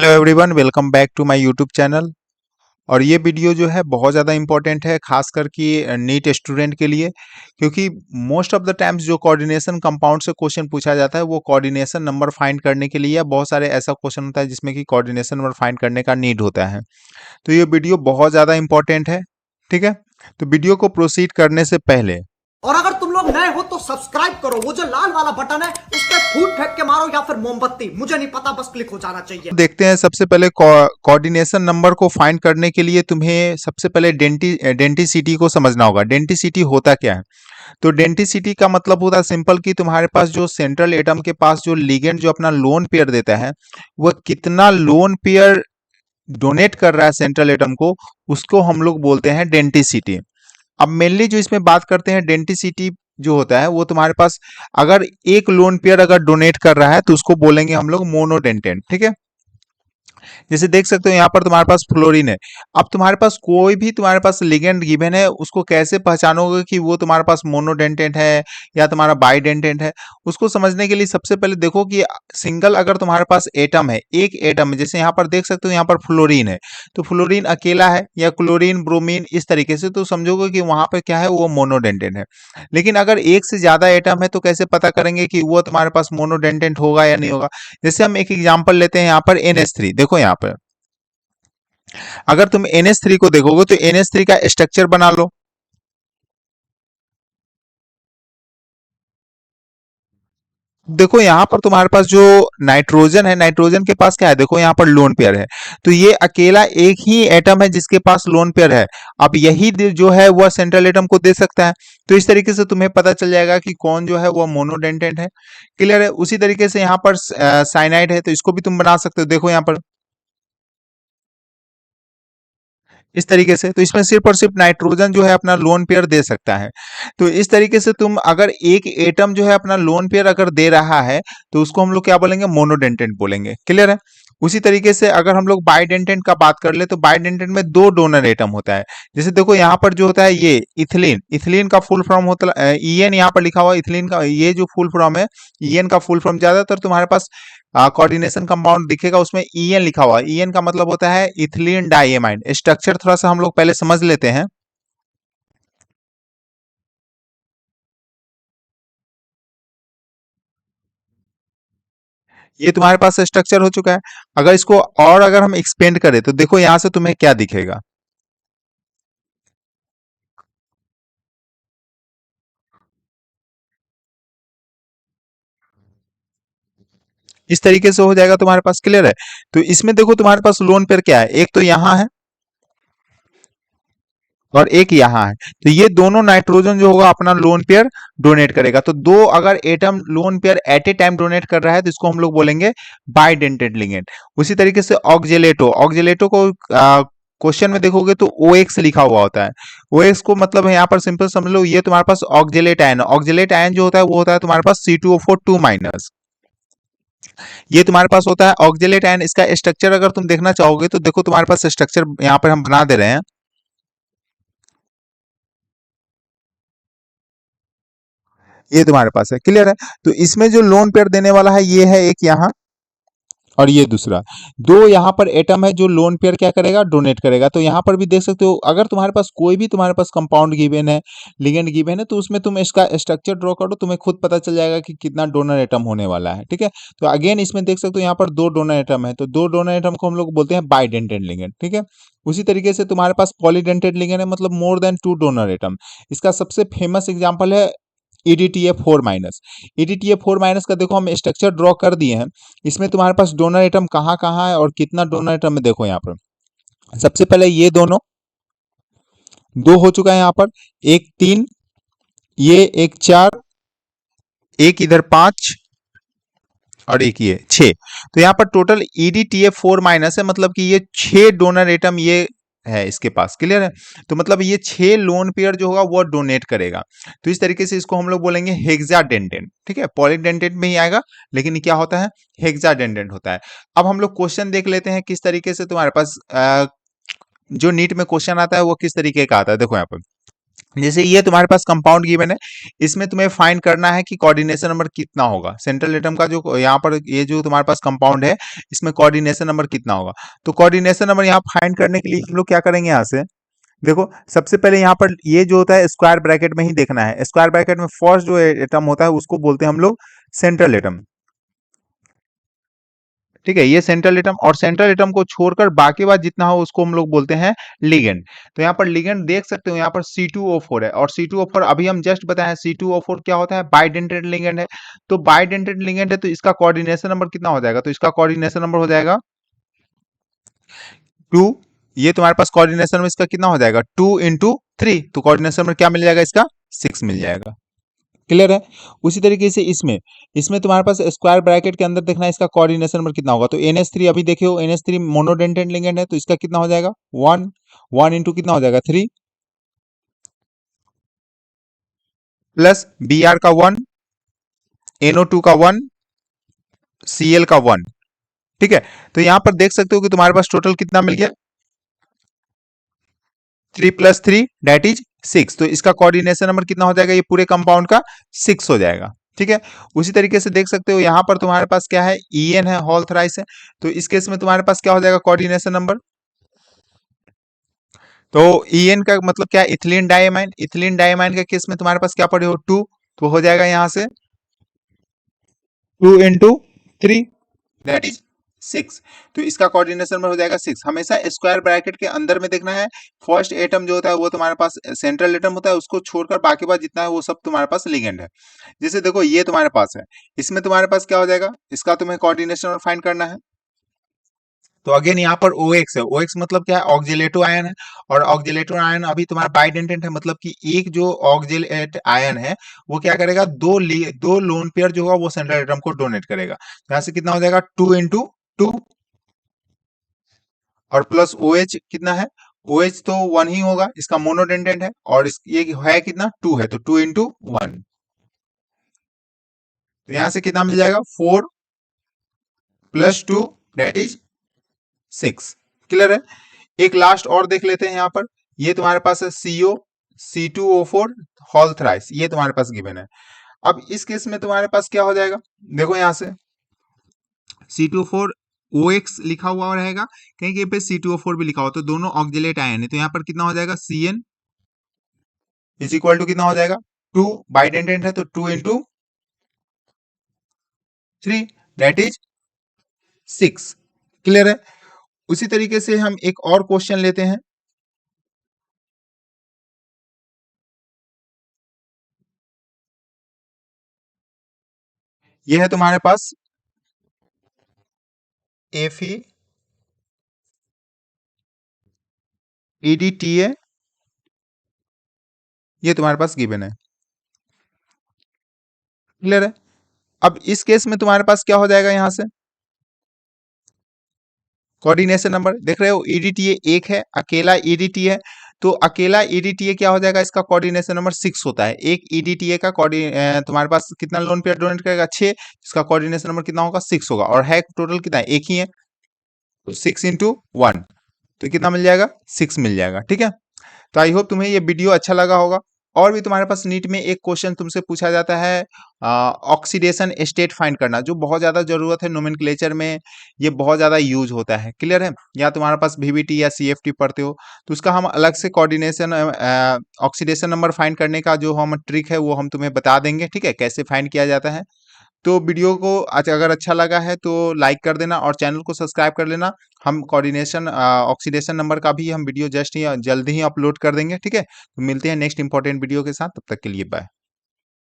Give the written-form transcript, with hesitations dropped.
Hello everyone, welcome back to my YouTube channel. और ये video जो है बहुत ज़्यादा इम्पोर्टेंट है, खासकर कि नीट स्टूडेंट के लिए, क्योंकि मोस्ट ऑफ द टाइम्स जो कोऑर्डिनेशन कंपाउंड से क्वेश्चन पूछा जाता है वो कोऑर्डिनेशन नंबर फाइंड करने के लिए, या बहुत सारे ऐसा क्वेश्चन होता है जिसमें कि कोऑर्डिनेशन नंबर फाइंड करने का नीड होता है। तो ये वीडियो बहुत ज़्यादा इम्पोर्टेंट है। ठीक है, तो वीडियो को प्रोसीड करने से पहले, और अगर तुम लोग नए हो तो सब्सक्राइब करो, वो जो लाल वाला बटन है उस पर फूट फेंक के मारो या फिर मोमबत्ती, मुझे नहीं पता, बस क्लिक हो जाना चाहिए। देखते हैं। सबसे पहले कोऑर्डिनेशन नंबर को फाइंड करने के लिए तुम्हें सबसे पहले डेंटिसिटी को समझना होगा। डेंटिसिटी होता क्या है? तो डेंटिसिटी का मतलब होता है सिंपल, कि तुम्हारे पास जो सेंट्रल एटम के पास जो लिगेंड जो अपना लोन पेयर देता है, वह कितना लोन पेयर डोनेट कर रहा है सेंट्रल एटम को, उसको हम लोग बोलते हैं डेंटिसिटी। अब मेनली जो इसमें बात करते हैं, डेंटिसिटी जो होता है वो तुम्हारे पास अगर एक लोन पेयर अगर डोनेट कर रहा है तो उसको बोलेंगे हम लोग मोनोडेंटेंट। ठीक है, जैसे देख सकते हो यहाँ पर तुम्हारे पास फ्लोरीन है। अब तुम्हारे पास कोई भी तुम्हारे पास लिगेंड गिवन है, उसको कैसे पहचानोगे कि वो तुम्हारे पास मोनोडेंटेंट है या तुम्हारा बाइडेंटेंट है? उसको समझने के लिए सबसे पहले देखो कि सिंगल अगर तुम्हारे पास एटम है, एक एटम है, जैसे यहाँ पर देख सकते हो यहाँ पर फ्लोरीन है, तो फ्लोरीन अकेला है या क्लोरीन ब्रोमीन इस तरीके से, तो समझोगे कि वहां पे क्या है, वो मोनोडेंटेंट है। लेकिन अगर एक से ज्यादा एटम है तो कैसे पता करेंगे कि वो तुम्हारे पास मोनोडेंटेंट होगा या नहीं होगा? जैसे हम एक एग्जांपल लेते हैं, यहाँ पर NH3 देखो। यहाँ पर अगर तुम NH3 को देखोगे तो NH3 का स्ट्रक्चर बना लो। देखो यहाँ पर तुम्हारे पास जो नाइट्रोजन है, नाइट्रोजन के पास क्या है, देखो यहाँ पर लोन पेयर है। तो ये अकेला एक ही एटम है जिसके पास लोन पेयर है। अब यही जो है वह सेंट्रल एटम को दे सकता है। तो इस तरीके से तुम्हें पता चल जाएगा कि कौन जो है वह मोनोडेंटेंट है। क्लियर है? उसी तरीके से यहाँ पर साइनाइड है, तो इसको भी तुम बना सकते हो। देखो यहाँ पर इस तरीके से, तो इसमें सिर्फ और सिर्फ नाइट्रोजन जो है अपना लोन पेयर दे सकता है। तो इस तरीके से तुम अगर एक एटम जो है अपना लोन पेयर अगर दे रहा है तो उसको हम लोग क्या बोलेंगे, मोनोडेंटेंट बोलेंगे। क्लियर है? उसी तरीके से अगर हम लोग बाइडेंटेंट का बात कर ले तो बाइडेंटेंट में दो डोनर एटम होता है। जैसे देखो यहाँ पर जो होता है ये इथिलीन, इथिलीन का फुल फॉर्म होता है EN, यहाँ पर लिखा हुआ इथिलीन का ये जो फुल फॉर्म है, EN का फुल फॉर्म ज्यादातर तुम्हारे पास कोऑर्डिनेशन कंपाउंड दिखेगा, उसमें EN लिखा हुआ है। EN का मतलब होता है इथिलीन डाइएमाइन। स्ट्रक्चर थोड़ा सा हम लोग पहले समझ लेते हैं। ये तुम्हारे पास स्ट्रक्चर हो चुका है। अगर इसको और अगर हम एक्सपेंड करें तो देखो यहां से तुम्हें क्या दिखेगा। इस तरीके से हो जाएगा तुम्हारे पास। क्लियर है? तो इसमें देखो तुम्हारे पास लोन पेयर क्या है, एक तो यहाँ है और एक यहाँ है। तो ये दोनों नाइट्रोजन जो होगा अपना लोन पेयर डोनेट करेगा। तो दो अगर atom lone pair at a time donate कर रहा है तो इसको हम लोग बोलेंगे बाइडेंटेड लिगेंड। उसी तरीके से ऑक्जेलेटो, ऑक्जेलेटो को क्वेश्चन में देखोगे तो OX लिखा हुआ होता है। OX को मतलब है यहाँ पर सिंपल समझ लो, ये तुम्हारे पास ऑक्जेलेट आयन, ऑक्जेलेट आयन जो होता है वो होता है तुम्हारे पास C2O4 2 माइनस। ये तुम्हारे पास होता है ऑक्जेलेट आयन। इसका स्ट्रक्चर अगर तुम देखना चाहोगे तो देखो तुम्हारे पास स्ट्रक्चर यहाँ पर हम बना दे रहे हैं। ये तुम्हारे पास है। क्लियर है? तो इसमें जो लोन पेयर देने वाला है ये है एक यहाँ, और ये दूसरा। दो यहाँ पर एटम है जो लोन पेयर क्या करेगा, डोनेट करेगा। तो यहाँ पर भी देख सकते हो, अगर तुम्हारे पास कोई भी तुम्हारे पास कंपाउंड गिवन है, लिगेंड गिवन है, तो उसमें तुम इसका स्ट्रक्चर ड्रॉ करो, तुम्हें खुद पता चल जाएगा कि कितना डोनर एटम होने वाला है। ठीक है? तो अगेन इसमें देख सकते हो यहाँ पर दो डोनर एटम है, तो दो डोनर एटम को हम लोग बोलते हैं बाइडेंटेड लिगेंड। ठीक है? उसी तरीके से तुम्हारे पास पॉलीडेंटेड लिगेंड है, मतलब more than two donor atom. इसका सबसे फेमस एग्जाम्पल है EDTA4 माइनस। EDTA4 माइनस का देखो हम स्ट्रक्चर ड्रॉ कर दिए हैं। इसमें तुम्हारे पास डोनर एटम कहाँ कहाँ है और कितना डोनर एटम है, देखो यहाँ पर। सबसे पहले ये दोनों दो हो चुका है यहाँ पर, एक 3, ये एक 4, एक इधर 5 और एक ये 6। तो यहाँ पर टोटल EDTA4 माइनस है, मतलब कि ये 6 डोनर एटम ये है इसके पास। क्लियर है? तो मतलब ये 6 लोन पेयर जो होगा वो डोनेट करेगा। तो इस तरीके से इसको हम लोग बोलेंगे हेक्साडेंडेंट। ठीक है? पॉलीडेंटेंट में ही आएगा, लेकिन ये क्या होता है, हेक्साडेंडेंट होता है। अब हम लोग क्वेश्चन देख लेते हैं किस तरीके से तुम्हारे पास जो नीट में क्वेश्चन आता है वो किस तरीके का आता है। देखो यहाँ पर जैसे ये तुम्हारे पास कंपाउंड गिवन है, इसमें तुम्हें फाइंड करना है कि कोऑर्डिनेशन नंबर कितना होगा। सेंट्रल एटम का जो यहाँ पर ये जो तुम्हारे पास कंपाउंड है, इसमें कोऑर्डिनेशन नंबर कितना होगा। तो कोऑर्डिनेशन नंबर यहाँ फाइंड करने के लिए हम लोग क्या करेंगे, यहाँ से देखो सबसे पहले यहाँ पर ये जो होता है स्क्वायर ब्रैकेट में ही देखना है। स्क्वायर ब्रैकेट में फर्स्ट जो एटम होता है उसको बोलते हैं हम लोग सेंट्रल एटम। ठीक है, ये सेंट्रल एटम, और सेंट्रल एटम को छोड़कर बाकी बात जितना हो उसको हम लोग बोलते हैं लिगेंड। तो यहाँ पर लिगेंड देख सकते हो, यहाँ पर C2O4 है, और C2O4 अभी हम जस्ट बताए C2O4 क्या होता है, बाइडेंटेड लिगेंड है। तो बाइडेंटेड लिगेंड है, तो इसका कोऑर्डिनेशन नंबर कितना हो जाएगा, तो इसका कोऑर्डिनेशन नंबर हो जाएगा 2। ये तुम्हारे पास कोऑर्डिनेशन नंबर इसका कितना हो जाएगा, 2 × 3। तो कोऑर्डिनेशन नंबर क्या मिल जाएगा, इसका 6 मिल जाएगा। क्लियर है। उसी तरीके से इसमें इसमें तुम्हारे पास स्क्वायर ब्रैकेट के अंदर देखना है इसका कोऑर्डिनेशन नंबर कितना होगा। तो NH3 अभी देखे हो, NH3 मोनोडेंटेड लिगेंड है, तो इसका कितना हो जाएगा 1। 1 इंटू कितना हो जाएगा 3, प्लस Br का 1, NO2 का 1, Cl का 1। ठीक है, तो यहां पर देख सकते हो कि तुम्हारे पास टोटल कितना मिल गया, 3 + 3 दैट इज 6। तो इसका कोऑर्डिनेशन नंबर कितना हो जाएगा, ये पूरे कंपाउंड का 6 हो जाएगा। ठीक है, उसी तरीके से देख सकते हो यहाँ पर तुम्हारे पास क्या है, En है, होल थ्राइस है। तो इस केस में तुम्हारे पास क्या हो जाएगा कोऑर्डिनेशन नंबर, तो En का मतलब क्या है, इथिलीन डाइमाइन। इथिलीन डाइमाइन के केस में तुम्हारे पास क्या पड़े हो 2, तो हो जाएगा यहाँ से 2 × 3 दैट इज 6। तो इसका कोऑर्डिनेशन नंबर हो जाएगा 6। हमेशा स्क्वायर ब्रैकेट के अंदर में देखना है। फर्स्ट एटम जो होता है वो तुम्हारे पास सेंट्रल एटम होता है, उसको छोड़कर बाकी बात जितना है वो सब तुम्हारे पास लिगेंड है। जैसे देखो ये तुम्हारे पास है, इसमें तुम्हारे पास क्या हो जाएगा, इसका तुम्हें कोऑर्डिनेशन नंबर फाइंड करना है। तो अगेन यहाँ पर OX है, OX मतलब क्या है, ऑक्जिलेटो आयन है, और ऑक्जिलेटो आयन अभी तुम्हारा बाइडेंटेंट है, मतलब कि एक जो ऑक्जिलेट आयन है वो क्या करेगा, दो लोन पेयर जो होगा वो सेंट्रल एटम को डोनेट करेगा। यहाँ से कितना हो जाएगा 2 × 2, और प्लस OH कितना है, OH तो 1 ही होगा, इसका मोनोडेंटेंट है, और ये है कितना 2 है, तो 2 × 1। तो यहां से कितना मिल जाएगा 4 + 2 दैट इज 6। क्लियर है। एक लास्ट और देख लेते हैं यहाँ पर, ये तुम्हारे पास है CO C2O4 होल थ्राइस, ये तुम्हारे पास गिवन है। अब इस केस में तुम्हारे पास क्या हो जाएगा, देखो यहाँ से C2O4 OX लिखा हुआ रहेगा, कहीं कहीं पे C2O4 भी लिखा हुआ, तो दोनों ऑक्जिलेट आयन है। तो यहाँ पर कितना हो जाएगा Cn इज इक्वल टू कितना हो जाएगा 2, बाइडेंटेंट है तो 2 × 3 दैट इज 6। क्लियर है। उसी तरीके से हम एक और क्वेश्चन लेते हैं। यह है तुम्हारे पास Fe EDTA, ये तुम्हारे पास गिवन है। क्लियर है। अब इस केस में तुम्हारे पास क्या हो जाएगा, यहां से कोऑर्डिनेशन नंबर देख रहे हो, EDTA एक है, अकेला EDTA है, तो अकेला EDTA क्या हो जाएगा, इसका कोऑर्डिनेशन नंबर 6 होता है। एक EDTA का तुम्हारे पास कितना लोन पेयर डोनेट करेगा 6, इसका कोऑर्डिनेशन नंबर कितना होगा 6 होगा, और है टोटल कितना है, एक ही है, तो 6 × 1, तो कितना मिल जाएगा 6 मिल जाएगा। ठीक है, तो आई होप तुम्हें ये वीडियो अच्छा लगा होगा। और भी तुम्हारे पास नीट में एक क्वेश्चन तुमसे पूछा जाता है ऑक्सीडेशन स्टेट फाइंड करना, जो बहुत ज्यादा जरूरत है नोमेनक्लेचर में, ये बहुत ज्यादा यूज होता है। क्लियर है। या तुम्हारे पास VBT या CFT पढ़ते हो तो उसका हम अलग से कोऑर्डिनेशन ऑक्सीडेशन नंबर फाइंड करने का जो हम ट्रिक है वो हम तुम्हें बता देंगे। ठीक है, कैसे फाइंड किया जाता है। तो वीडियो को आज अगर अच्छा लगा है तो लाइक कर देना और चैनल को सब्सक्राइब कर लेना। हम कोऑर्डिनेशन ऑक्सीडेशन नंबर का भी हम वीडियो जल्द ही अपलोड कर देंगे। ठीक है, तो मिलते हैं नेक्स्ट इंपॉर्टेंट वीडियो के साथ, तब तक के लिए बाय।